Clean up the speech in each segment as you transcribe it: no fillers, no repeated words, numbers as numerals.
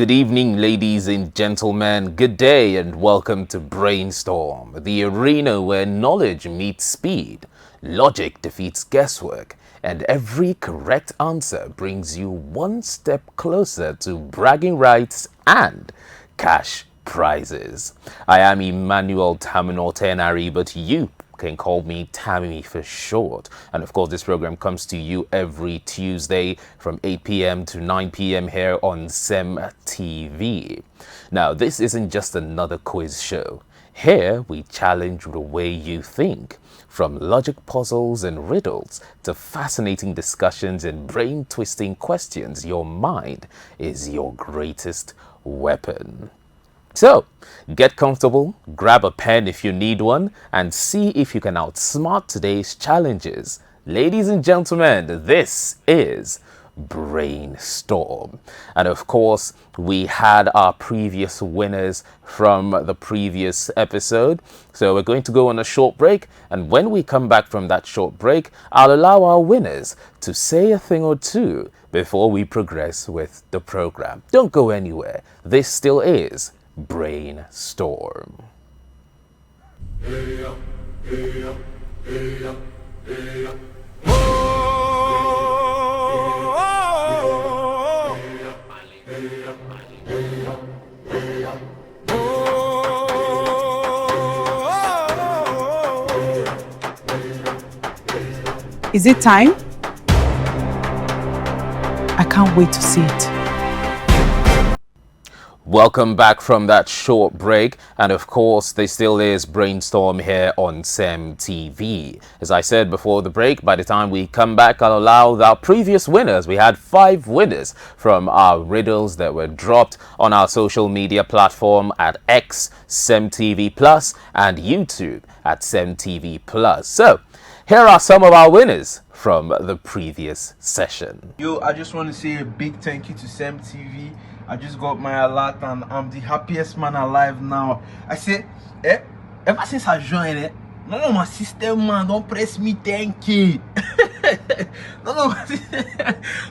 Good evening, ladies and gentlemen. Good day and welcome to Brainstorm, the arena where knowledge meets speed, logic defeats guesswork, and every correct answer brings you one step closer to bragging rights and cash prizes. I am Emmanuel Tamino Tenari, but you can call me Tammy for short. And of course, this program comes to you every Tuesday from 8 p.m. to 9 p.m. here on CEMTV. Now, this isn't just another quiz show. Here, we challenge the way you think, from logic puzzles and riddles to fascinating discussions and brain-twisting questions. Your mind is your greatest weapon. So, get comfortable, grab a pen if you need one, and see if you can outsmart today's challenges. Ladies and gentlemen, this is Brainstorm. And of course, we had our previous winners from the previous episode. So we're going to go on a short break, and when we come back from that short break, I'll allow our winners to say a thing or two before we progress with the program. Don't go anywhere. This still is Brainstorm. Is it time? I can't wait to see it. Welcome back from that short break, and of course there still is Brainstorm here on CEMTV. As I said before the break, by the time we come back, I'll allow our previous winners. We had 5 winners from our riddles that were dropped on our social media platform at X, CEMTVPLUS, and YouTube at CEMTVPLUS. So here are some of our winners from the previous session. Yo, I just want to say a big thank you to CEMTV. I just got my alert and I'm the happiest man alive now. I say, ever since I joined it, none of my system man don't press me thank you.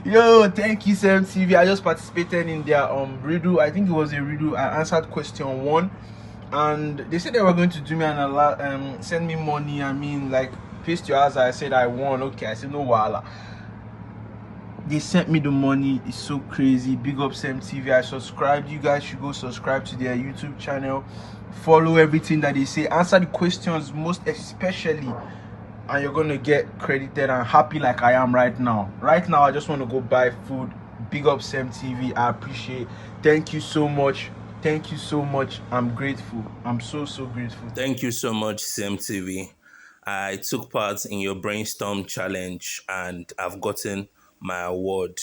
Yo, thank you CEMTV. I just participated in their riddle. I think it was a riddle. I answered question 1, and they said they were going to do me an alert, send me money. I mean, like, paste your answer. I said I won. Okay, I said no wala. They sent me the money. It's so crazy. Big up CEMTV. I subscribed. You guys should go subscribe to their YouTube channel. Follow everything that they say. Answer the questions most especially, and you're gonna get credited and happy like I am right now. Right now, I just want to go buy food. Big up CEMTV. I appreciate. Thank you so much. Thank you so much. I'm grateful. I'm so grateful. Thank you so much, CEMTV. I took part in your brainstorm challenge and I've gotten my award.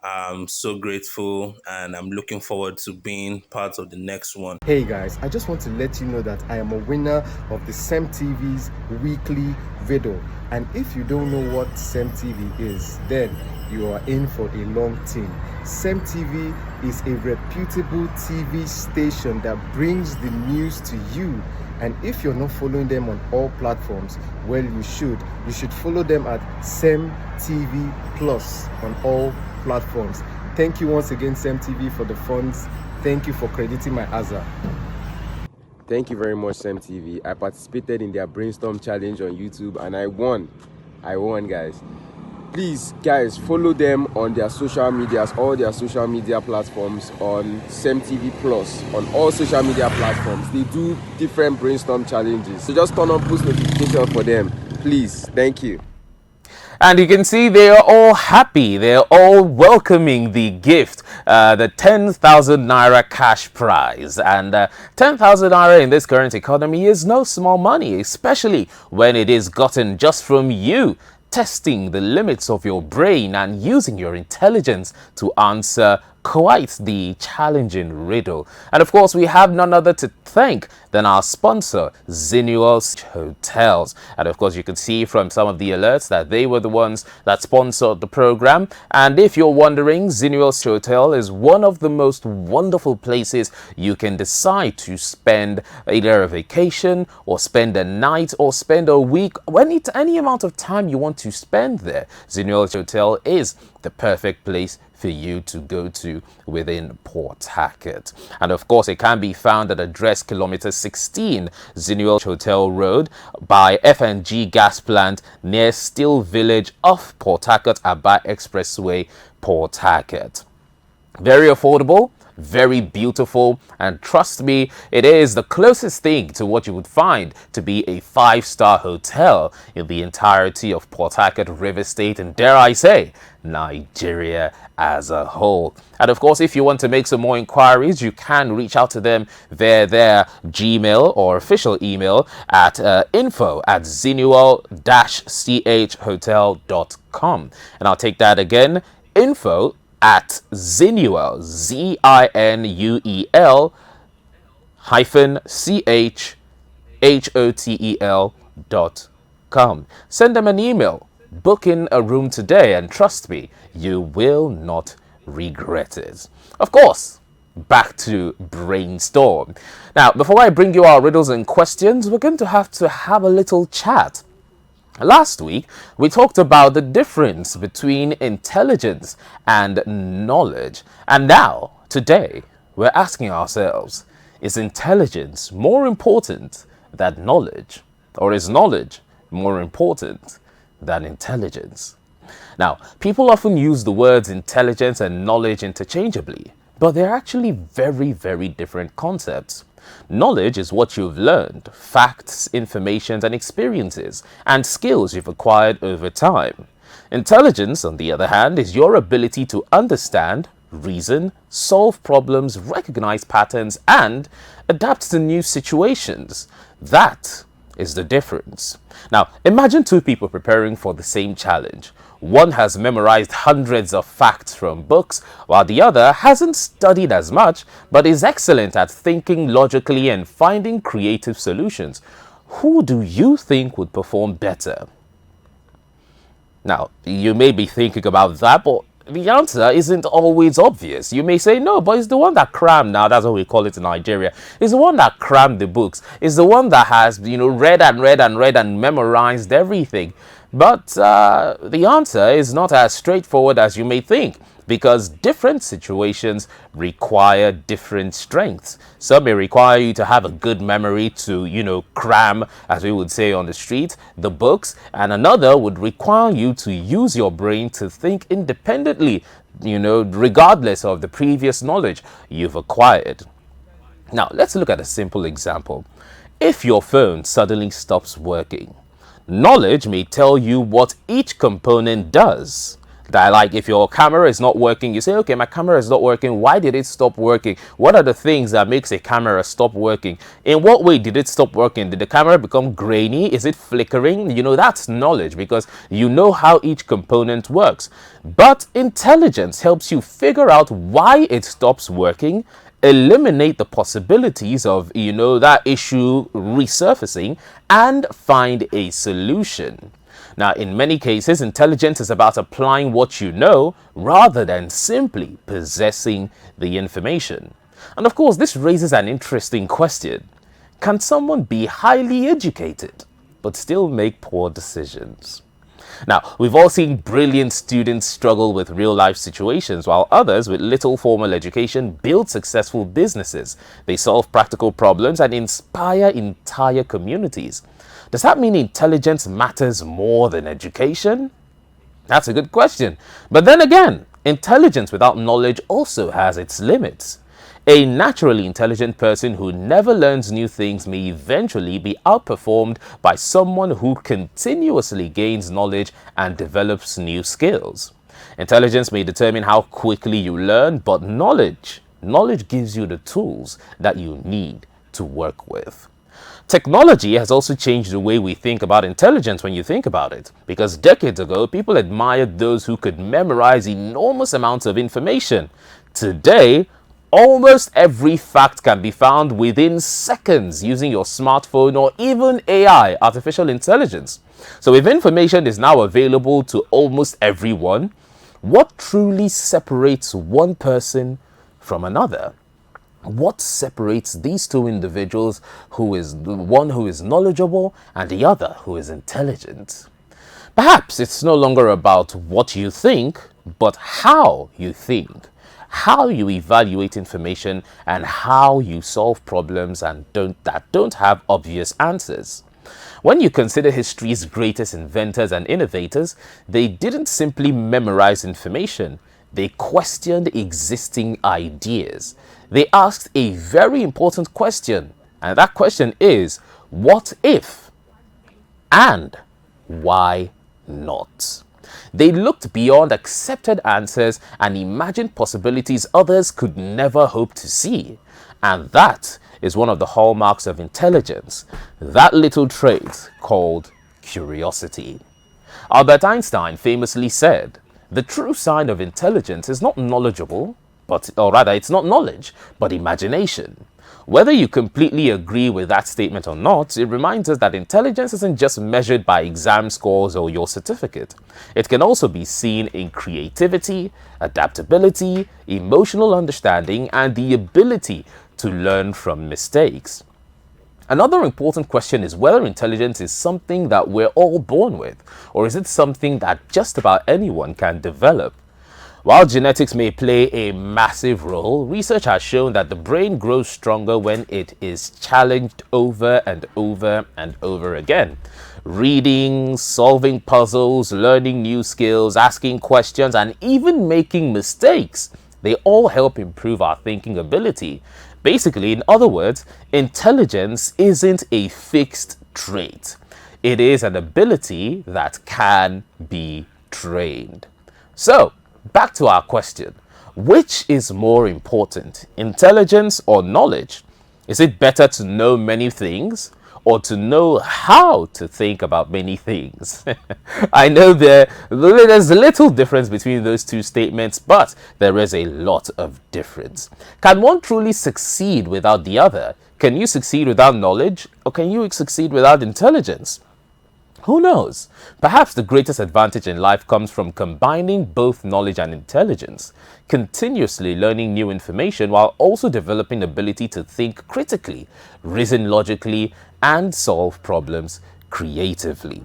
I'm so grateful and I'm looking forward to being part of the next one. Hey guys, I just want to let you know that I am a winner of the CEMTV's weekly riddle. And if you don't know what CEMTV is, then you are in for a long team. CEMTV is a reputable TV station that brings the news to you. And if you're not following them on all platforms, well, you should. You should follow them at CEMTVPLUS on all platforms. Thank you once again, CEMTV, for the funds. Thank you for crediting my answer. Thank you very much, CEMTV. I participated in their brainstorm challenge on YouTube and I won. Guys. Please, guys, follow them on their social medias, all their social media platforms on CEMTVPLUS, on all social media platforms. They do different brainstorm challenges. So just turn on post notification for them. Please. Thank you. And you can see they are all happy. They're all welcoming the gift, the 10,000 Naira cash prize. And 10,000 Naira in this current economy is no small money, especially when it is gotten just from you testing the limits of your brain and using your intelligence to answer quite the challenging riddle. And of course, we have none other to thank than our sponsor, Zinuel's Hotels. And of course, you can see from some of the alerts that they were the ones that sponsored the program. And if you're wondering, Zinuel's Hotel is one of the most wonderful places you can decide to spend either a vacation or spend a night or spend a week, any amount of time you want to spend there. Zinuel's Hotel is the perfect place for you to go to within Port Harcourt. And of course, it can be found at address kilometer 16, Zinuel Hotel Road, by FNG Gas Plant near Steel Village off Port Harcourt Aba Expressway, Port Harcourt. Very affordable, very beautiful, and trust me, it is the closest thing to what you would find to be a 5-star hotel in the entirety of Port Harcourt, River State, and dare I say, Nigeria as a whole. And of course, if you want to make some more inquiries, you can reach out to them via their Gmail or official email at info@zinuel-chhotel.com. And I'll take that again, info@Zinuel, ZINUEL-CHHOTEL.com. Send them an email, book in a room today, and trust me, you will not regret it. Of course, back to brainstorm. Now, before I bring you our riddles and questions, we're going to have a little chat. Last week, we talked about the difference between intelligence and knowledge. And now, today, we're asking ourselves, is intelligence more important than knowledge? Or is knowledge more important than intelligence? Now, people often use the words intelligence and knowledge interchangeably, but they're actually very, very different concepts. Knowledge is what you've learned, facts, information, and experiences, and skills you've acquired over time. Intelligence, on the other hand, is your ability to understand, reason, solve problems, recognize patterns, and adapt to new situations. That is the difference. Now, imagine two people preparing for the same challenge. One has memorized hundreds of facts from books, while the other hasn't studied as much, but is excellent at thinking logically and finding creative solutions. Who do you think would perform better? Now, you may be thinking about that, but the answer isn't always obvious. You may say, no, but it's the one that crammed. Now, that's what we call it in Nigeria. It's the one that crammed the books. It's the one that has, read and memorized everything. But the answer is not as straightforward as you may think, because different situations require different strengths. Some may require you to have a good memory to, cram, as we would say on the street, the books, and another would require you to use your brain to think independently, regardless of the previous knowledge you've acquired. Now, let's look at a simple example. If your phone suddenly stops working, knowledge may tell you what each component does. Like if your camera is not working, you say, okay, my camera is not working. Why did it stop working? What are the things that makes a camera stop working? In what way did it stop working? Did the camera become grainy? Is it flickering? That's knowledge, because you know how each component works. But intelligence helps you figure out why it stops working, eliminate the possibilities of, that issue resurfacing, and find a solution. Now, in many cases, intelligence is about applying what you know rather than simply possessing the information. And of course, this raises an interesting question. Can someone be highly educated but still make poor decisions? Now, we've all seen brilliant students struggle with real-life situations, while others with little formal education build successful businesses. They solve practical problems and inspire entire communities. Does that mean intelligence matters more than education? That's a good question. But then again, intelligence without knowledge also has its limits. A naturally intelligent person who never learns new things may eventually be outperformed by someone who continuously gains knowledge and develops new skills. Intelligence may determine how quickly you learn, but knowledge gives you the tools that you need to work with. Technology has also changed the way we think about intelligence when you think about it, because decades ago, people admired those who could memorize enormous amounts of information. Today, almost every fact can be found within seconds using your smartphone or even AI, artificial intelligence. So if information is now available to almost everyone, what truly separates one person from another? What separates these two individuals, one who is knowledgeable and the other who is intelligent? Perhaps it's no longer about what you think, but how you think, how you evaluate information, and how you solve problems that don't have obvious answers. When you consider history's greatest inventors and innovators, they didn't simply memorize information. They questioned existing ideas. They asked a very important question, and that question is, what if? And why not? They looked beyond accepted answers and imagined possibilities others could never hope to see. And that is one of the hallmarks of intelligence, that little trait called curiosity. Albert Einstein famously said, "The true sign of intelligence is not it's not knowledge, but imagination." Whether you completely agree with that statement or not, it reminds us that intelligence isn't just measured by exam scores or your certificate. It can also be seen in creativity, adaptability, emotional understanding, and the ability to learn from mistakes. Another important question is whether intelligence is something that we're all born with, or is it something that just about anyone can develop? While genetics may play a massive role, research has shown that the brain grows stronger when it is challenged over and over and over again. Reading, solving puzzles, learning new skills, asking questions, and even making mistakes, they all help improve our thinking ability. Basically, in other words, intelligence isn't a fixed trait. It is an ability that can be trained. So, back to our question. Which is more important, intelligence or knowledge? Is it better to know many things or to know how to think about many things? I know there's a little difference between those two statements, but there is a lot of difference. Can one truly succeed without the other? Can you succeed without knowledge, or can you succeed without intelligence? Who knows? Perhaps the greatest advantage in life comes from combining both knowledge and intelligence, continuously learning new information while also developing the ability to think critically, reason logically, and solve problems creatively.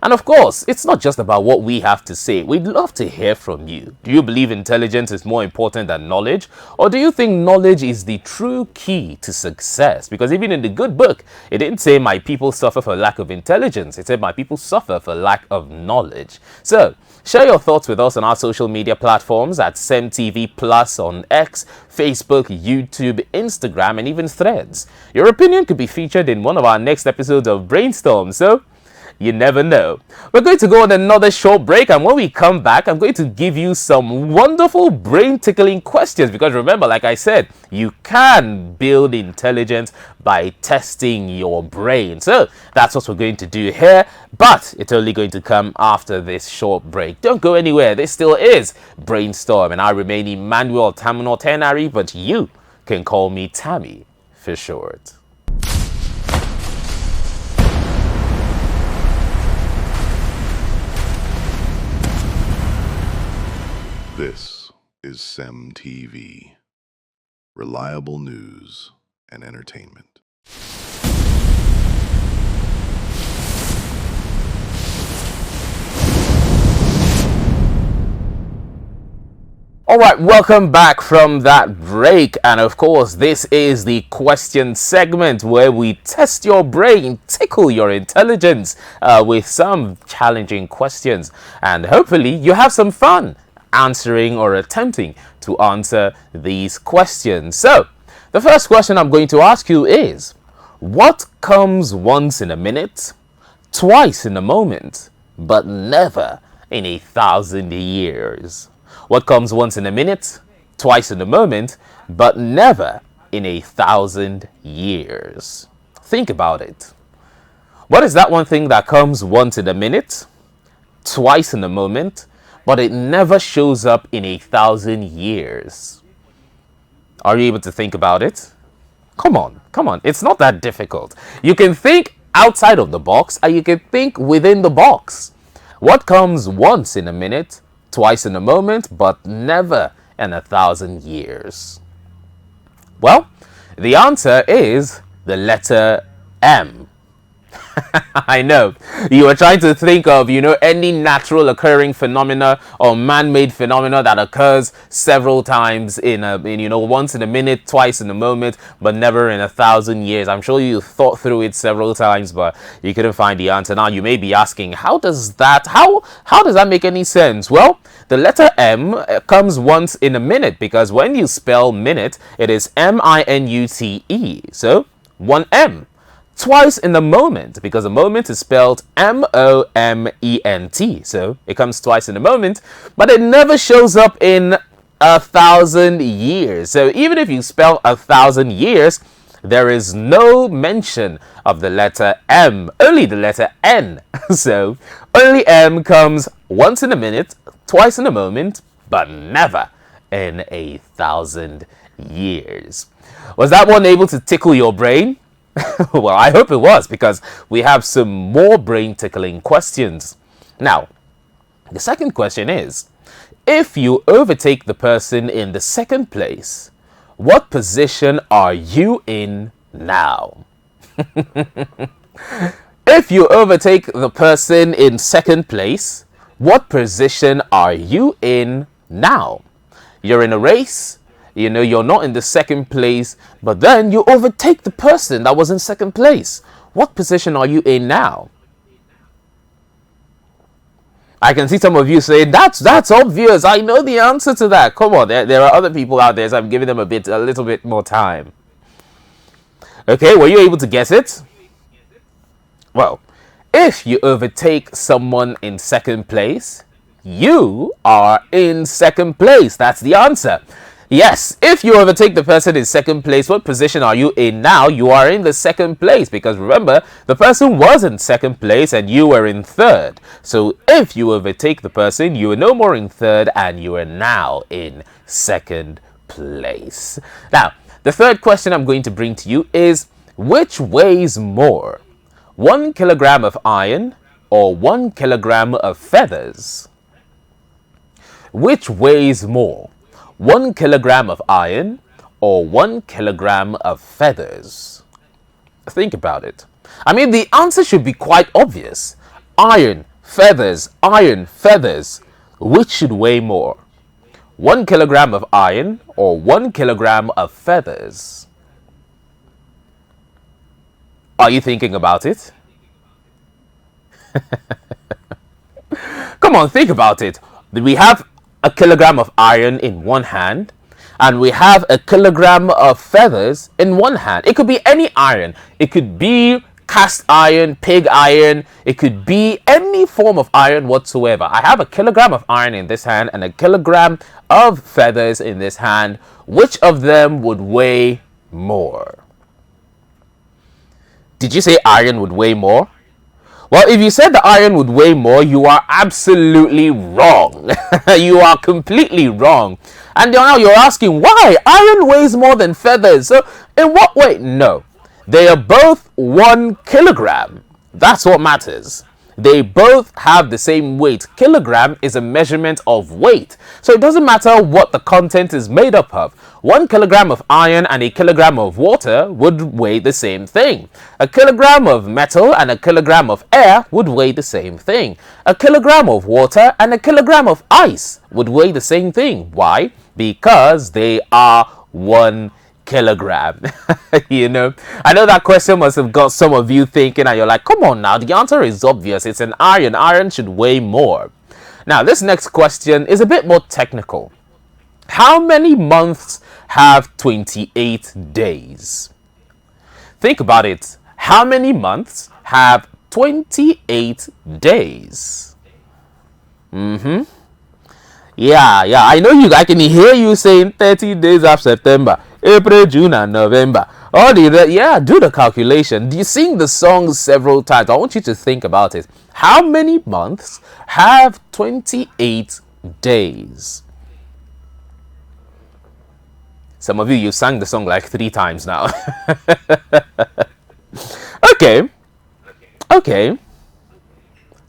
And of course, it's not just about what we have to say. We'd love to hear from you. Do you believe intelligence is more important than knowledge? Or do you think knowledge is the true key to success? Because even in the good book, it didn't say my people suffer for lack of intelligence. It said my people suffer for lack of knowledge. So, share your thoughts with us on our social media platforms at CEMTVPLUS on X, Facebook, YouTube, Instagram, and even Threads. Your opinion could be featured in one of our next episodes of Brainstorm, so you never know. We're going to go on another short break, and when we come back, I'm going to give you some wonderful brain-tickling questions, because remember, like I said, you can build intelligence by testing your brain. So that's what we're going to do here, but it's only going to come after this short break. Don't go anywhere. This still is Brainstorm, and I remain Emmanuel Tamino Tenari, but you can call me Tammy for short. This is CEMTV, reliable news and entertainment. All right, welcome back from that break. And of course, this is the question segment where we test your brain, tickle your intelligence with some challenging questions. And hopefully you have some fun answering or attempting to answer these questions. So, the first question I'm going to ask you is, what comes once in a minute, twice in a moment, but never in 1,000 years? What comes once in a minute, twice in a moment, but never in 1,000 years? Think about it. What is that one thing that comes once in a minute, twice in a moment, but it never shows up in 1,000 years? Are you able to think about it? Come on. It's not that difficult. You can think outside of the box, and you can think within the box. What comes once in a minute, twice in a moment, but never in 1,000 years? Well, the answer is the letter M. I know. You were trying to think of, any natural occurring phenomena or man-made phenomena that occurs several times once in a minute, twice in a moment, but never in 1,000 years. I'm sure you thought through it several times, but you couldn't find the answer. Now you may be asking, how does that make any sense? Well, the letter M comes once in a minute, because when you spell minute, it is M-I-N-U-T-E. So 1M. Twice in the moment, because a moment is spelled M-O-M-E-N-T. So it comes twice in a moment, but it never shows up in 1,000 years. So even if you spell 1,000 years, there is no mention of the letter M, only the letter N. So only M comes once in a minute, twice in a moment, but never in 1,000 years. Was that one able to tickle your brain? Well, I hope it was, because we have some more brain-tickling questions. Now, the second question is, if you overtake the person in the second place, what position are you in now? If you overtake the person in second place, what position are you in now? You're in a race. You're not in the second place, but then you overtake the person that was in second place. What position are you in now? I can see some of you saying, that's obvious. I know the answer to that. Come on, there are other people out there, so I'm giving them a little bit more time. Okay, were you able to guess it? Well, if you overtake someone in second place, you are in second place. That's the answer. Yes, if you overtake the person in second place, what position are you in now? You are in the second place, because remember, the person was in second place and you were in third. So if you overtake the person, you are no more in third and you are now in second place. Now, the third question I'm going to bring to you is, which weighs more? 1 kilogram of iron or 1 kilogram of feathers? Which weighs more? 1 kilogram of iron or 1 kilogram of feathers? Think about it. I mean, the answer should be quite obvious. Iron, feathers, iron, feathers. Which should weigh more? 1 kilogram of iron or 1 kilogram of feathers? Are you thinking about it? Come on, think about it. We have a kilogram of iron in one hand, and we have a kilogram of feathers in one hand. It could be any iron. It could be cast iron, pig iron. It could be any form of iron whatsoever. I have a kilogram of iron in this hand and a kilogram of feathers in this hand. Which of them would weigh more? Did you say iron would weigh more? Well, if you said the iron would weigh more, you are absolutely wrong. You are completely wrong. And now you're asking, why? Iron weighs more than feathers. So, in what way? No. They are both 1 kilogram. That's what matters. They both have the same weight. Kilogram is a measurement of weight. So it doesn't matter what the content is made up of. 1 kilogram of iron and a kilogram of water would weigh the same thing. A kilogram of metal and a kilogram of air would weigh the same thing. A kilogram of water and a kilogram of ice would weigh the same thing. Why? Because they are 1 kilogram. I know that question must have got some of you thinking, and you're like, come on now, the answer is obvious. It's an iron. Iron should weigh more. Now, this next question is a bit more technical. How many months have 28 days? Think about it. How many months have 28 days? Yeah, I know I can hear you saying 30 days of September, April, June, and November. Do the calculation. You sing the song several times. I want you to think about it. How many months have 28 days? Some of you sang the song like 3 times now. Okay.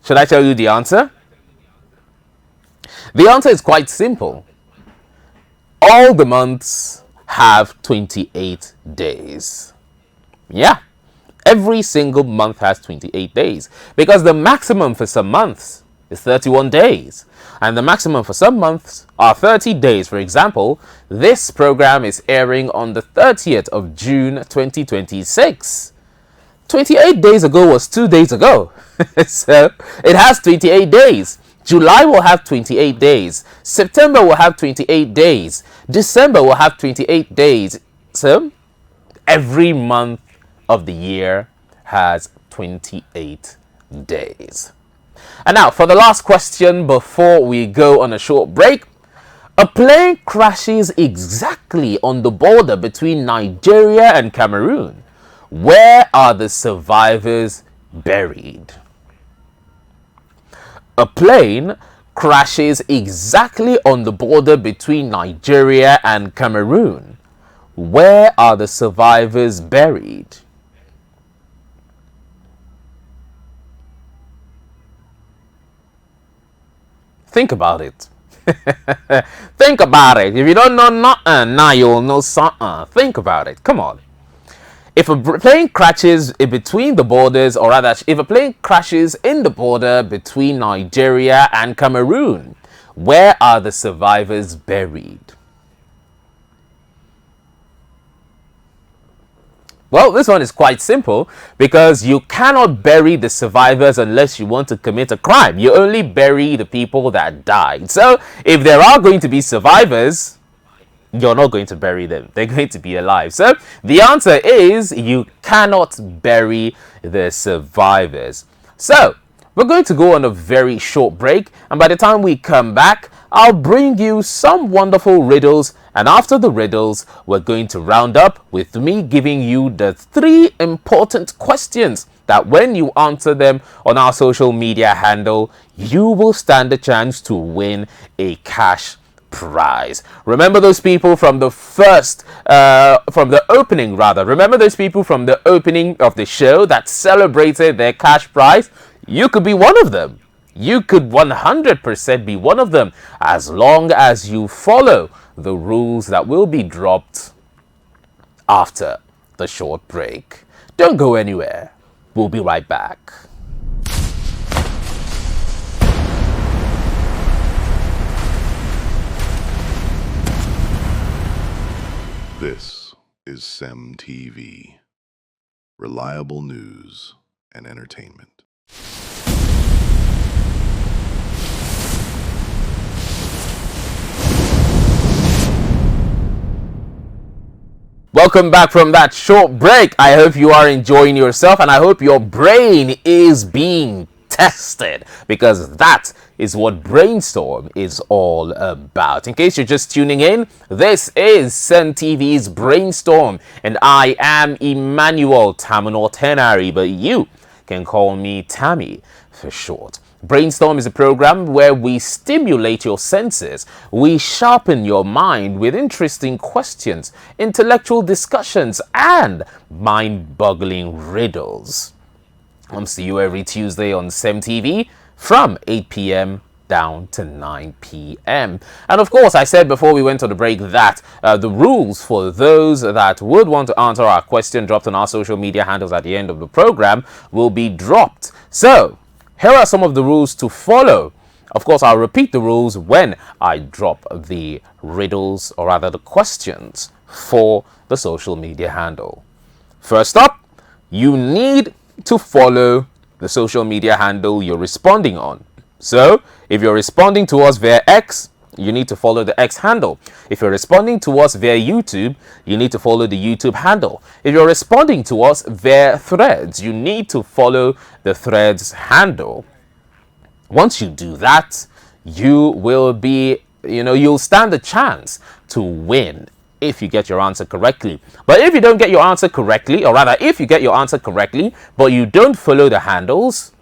Should I tell you the answer? The answer is quite simple. All the months have 28 days. Yeah. Every single month has 28 days because the maximum for some months is 31 days. And the maximum for some months are 30 days. For example, this program is airing on the 30th of June 2026. 28 days ago was 2 days ago. So it has 28 days. July will have 28 days. September will have 28 days. December will have 28 days. So every month of the year has 28 days. And now for the last question before we go on a short break. A plane crashes exactly on the border between Nigeria and Cameroon. Where are the survivors buried? A plane crashes exactly on the border between Nigeria and Cameroon. Where are the survivors buried? Think about it. Think about it. If you don't know nothing, now you'll know something. Think about it. Come on. If a plane crashes in between the borders, or rather, if a plane crashes in the border between Nigeria and Cameroon, where are the survivors buried? Well, this one is quite simple because you cannot bury the survivors unless you want to commit a crime. You only bury the people that died. So if there are going to be survivors, you're not going to bury them. They're going to be alive. So the answer is you cannot bury the survivors. So we're going to go on a very short break, and by the time we come back, I'll bring you some wonderful riddles, and after the riddles, we're going to round up with me giving you the 3 important questions that when you answer them on our social media handle, you will stand a chance to win a cash prize. Remember those people from the opening Remember those people from the opening of the show that celebrated their cash prize? You could be one of them. You could 100% be one of them as long as you follow the rules that will be dropped after the short break. Don't go anywhere. We'll be right back. This is CEMTV. Reliable news and entertainment. Welcome back from that short break. I hope you are enjoying yourself and I hope your brain is being tested, because that is what Brainstorm is all about. In case you're just tuning in, this is CEMTV's Brainstorm and I am Emmanuel Tamanor Tenari, but you can call me Tammy for short. Brainstorm is a program where we stimulate your senses, we sharpen your mind with interesting questions, intellectual discussions, and mind-boggling riddles. Comes to you every Tuesday on CEMTV from 8 p.m. down to 9 p.m. And of course, I said before we went on the break that the rules for those that would want to answer our question dropped on our social media handles at the end of the program will be dropped. So here are some of the rules to follow. Of course, I'll repeat the rules when I drop the riddles, or rather the questions for the social media handle. First up, you need to follow the social media handle you're responding on. So if you're responding to us via X, you need to follow the X handle. If you're responding to us via YouTube, you need to follow the YouTube handle. If you're responding to us via Threads, you need to follow the Threads handle. Once you do that, you will be, you'll stand a chance to win if you get your answer correctly. But if you don't get your answer correctly, or rather if you get your answer correctly, but you don't follow the handles,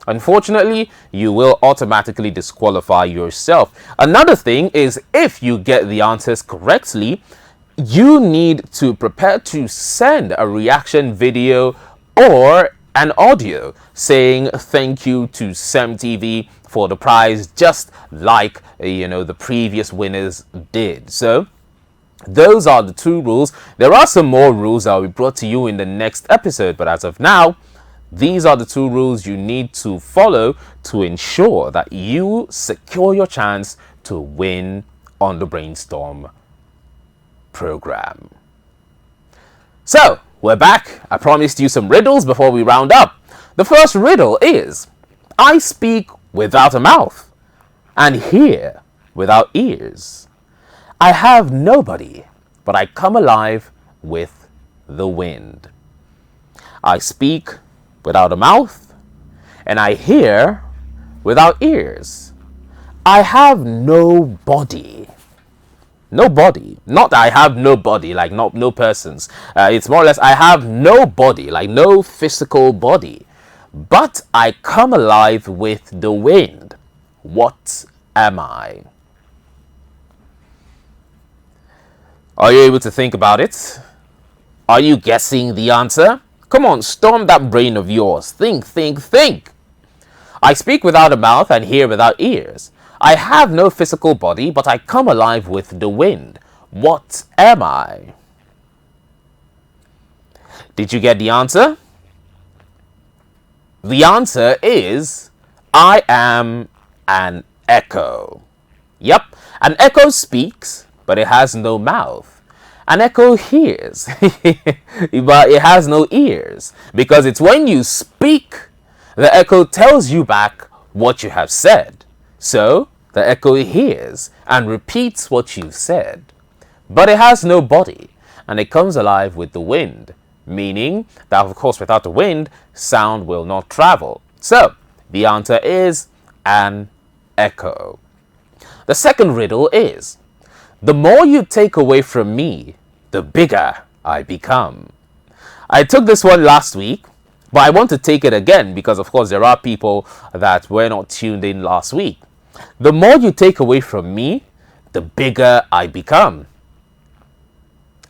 unfortunately, you will automatically disqualify yourself. Another thing is, if you get the answers correctly, you need to prepare to send a reaction video or an audio saying thank you to CEMTV for the prize, just like the previous winners did. So Those are the 2 rules. There are some more rules that will be brought to you in the next episode, but as of now, these are the 2 rules you need to follow to ensure that you secure your chance to win on the Brainstorm program. So, we're back. I promised you some riddles before we round up. The first riddle is, I speak without a mouth and hear without ears. I have nobody, but I come alive with the wind. I speak without a mouth and I hear without ears. I have no body. No body. Not I have no body, like no persons. It's more or less I have no body, like no physical body. But I come alive with the wind. What am I? Are you able to think about it? Are you guessing the answer? Come on, storm that brain of yours. Think, think, think. I speak without a mouth and hear without ears. I have no physical body, but I come alive with the wind. What am I? Did you get the answer? The answer is, I am an echo. Yep, an echo speaks, but it has no mouth. An echo hears, but it has no ears. Because it's when you speak, the echo tells you back what you have said. So, the echo hears and repeats what you've said. But it has no body, and it comes alive with the wind. Meaning that, of course, without the wind, sound will not travel. So, the answer is an echo. The second riddle is, the more you take away from me, the bigger I become. I took this one last week, but I want to take it again because, of course, there are people that were not tuned in last week. The more you take away from me, the bigger I become.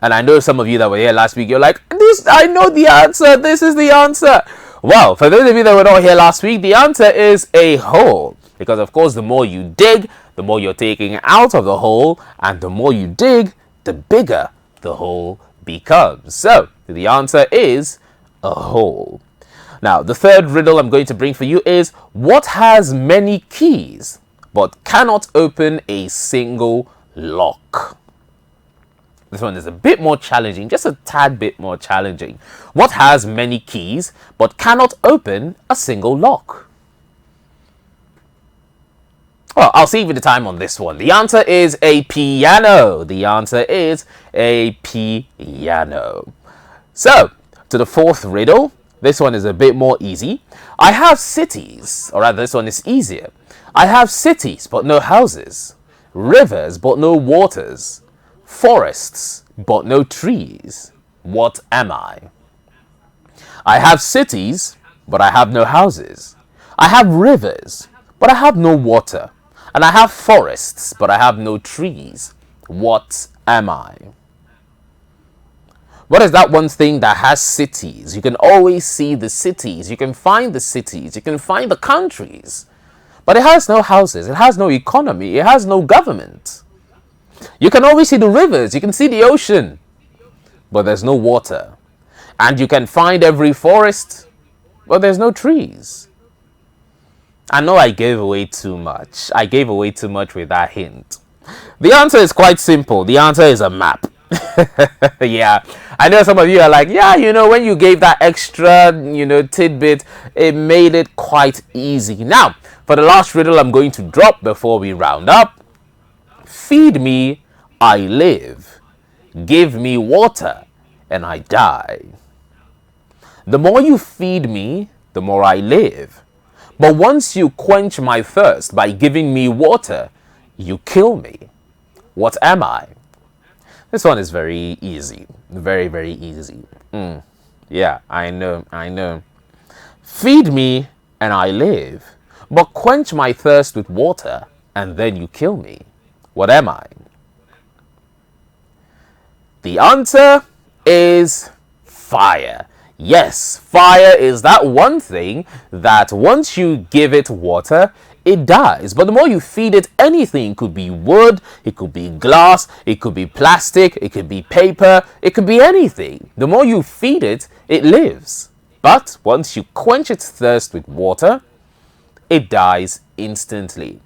And I know some of you that were here last week, you're like, I know the answer. This is the answer. Well, for those of you that were not here last week, the answer is a hole. Because, of course, the more you dig, the more you're taking out of the hole. And the more you dig, the bigger the hole becomes. So, the answer is a hole. Now, the third riddle I'm going to bring for you is, what has many keys but cannot open a single lock? This one is a bit more challenging, just a tad bit more challenging. What has many keys but cannot open a single lock? Well, I'll save you the time on this one. The answer is a piano. The answer is a piano. So, to the fourth riddle. This one is a bit more easy. I have cities, or rather this one is easier. I have cities but no houses, rivers but no waters, forests but no trees. What am I? I have cities but I have no houses. I have rivers but I have no water. And I have forests but I have no trees. What am I? What is that one thing that has cities? You can always see the cities. You can find the cities. You can find the countries. But it has no houses. It has no economy. It has no government. You can always see the rivers. You can see the ocean. But there's no water. And you can find every forest. But there's no trees. I know I gave away too much. I gave away too much with that hint. The answer is quite simple. The answer is a map. Yeah, I know some of you are like, yeah, when you gave that extra, tidbit, it made it quite easy. Now, for the last riddle I'm going to drop before we round up. Feed me, I live. Give me water, and I die. The more you feed me, the more I live. But once you quench my thirst by giving me water, you kill me. What am I? This one is very easy. Very, very easy. Yeah, I know. Feed me and I live, but quench my thirst with water and then you kill me. What am I? The answer is fire. Yes, fire is that one thing that once you give it water, it dies. But the more you feed it anything, it could be wood, it could be glass, it could be plastic, it could be paper, it could be anything. The more you feed it, it lives. But once you quench its thirst with water, it dies instantly.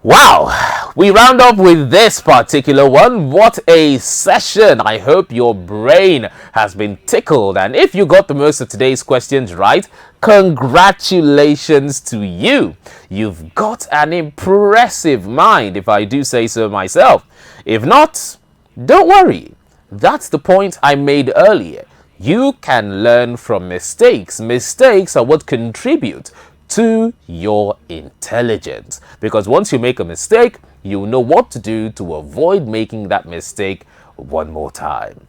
Wow, we round up with this particular one. What a session. I hope your brain has been tickled, and if you got the most of today's questions right, congratulations to you. You've got an impressive mind, if I do say so myself. If not, don't worry. That's the point I made earlier. You can learn from mistakes. Mistakes are what contribute to your intelligence, because once you make a mistake, you know what to do to avoid making that mistake one more time.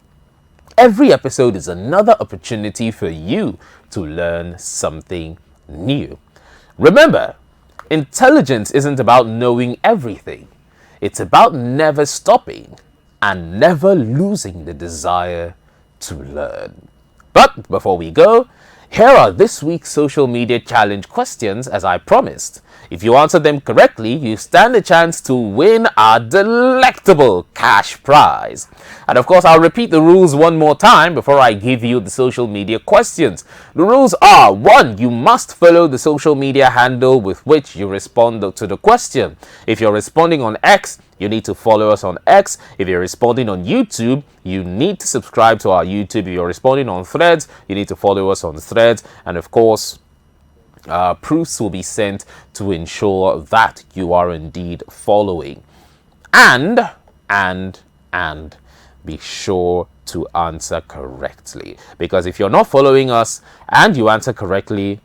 Every episode is another opportunity for you to learn something new. Remember, intelligence isn't about knowing everything. It's about never stopping and never losing the desire to learn. But before we go, here are this week's social media challenge questions as I promised. If you answer them correctly, you stand a chance to win our delectable cash prize. And of course, I'll repeat the rules one more time before I give you the social media questions. The rules are: 1. You must follow the social media handle with which you respond to the question. If you're responding on X, you need to follow us on X. If you're responding on YouTube, you need to subscribe to our YouTube. If you're responding on Threads, you need to follow us on Threads. And of course, proofs will be sent to ensure that you are indeed following. And be sure to answer correctly. Because if you're not following us and you answer correctly,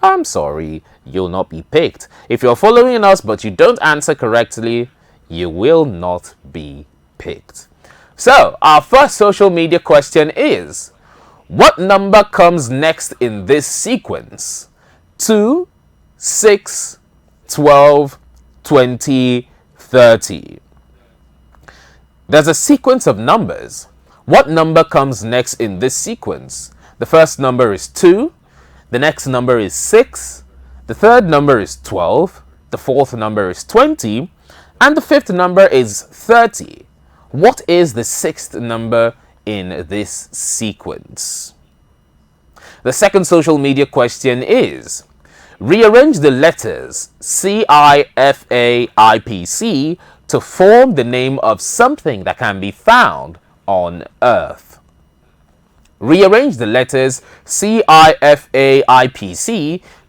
I'm sorry, you'll not be picked. If you're following us but you don't answer correctly, you will not be picked. So, our first social media question is: what number comes next in this sequence? 2, 6, 12, 20, 30. There's a sequence of numbers. What number comes next in this sequence? The first number is 2, the next number is 6, the third number is 12, the fourth number is 20, and the fifth number is 30. What is the sixth number in this sequence? The second social media question is: rearrange the letters CIFAIPC to form the name of something that can be found on Earth. Rearrange the letters CIFAIPC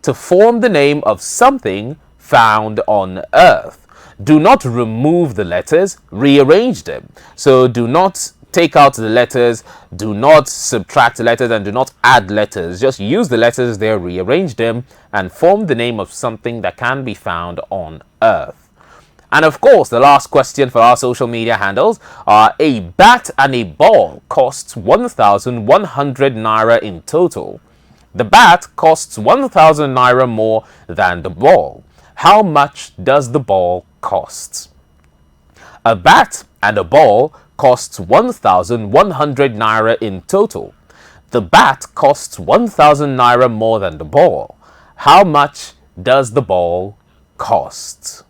to form the name of something found on Earth. Do not remove the letters, rearrange them. So do not take out the letters, do not subtract the letters, and do not add letters. Just use the letters there, rearrange them, and form the name of something that can be found on Earth. And of course, the last question for our social media handles are: a bat and a ball costs 1,100 naira in total. The bat costs 1,000 naira more than the ball. How much does the ball cost? A bat and a ball costs 1,100 naira in total. The bat costs 1,000 naira more than the ball. How much does the ball cost?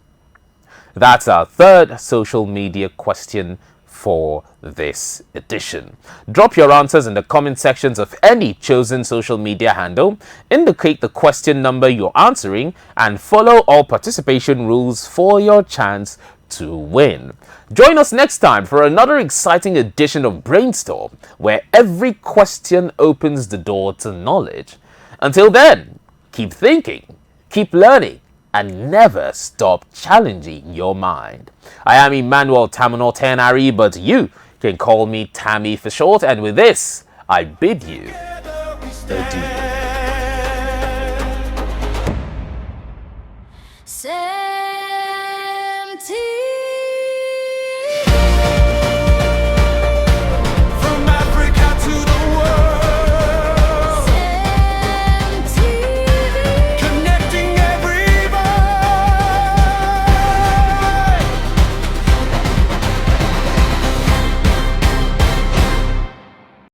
That's our third social media question for this edition. Drop your answers in the comment sections of any chosen social media handle, indicate the question number you're answering, and follow all participation rules for your chance to win. Join us next time for another exciting edition of Brainstorm, where every question opens the door to knowledge. Until then, keep thinking, keep learning, and never stop challenging your mind. I am Emmanuel Tamino Tenari, but you can call me Tammy for short, and with this, I bid you adieu.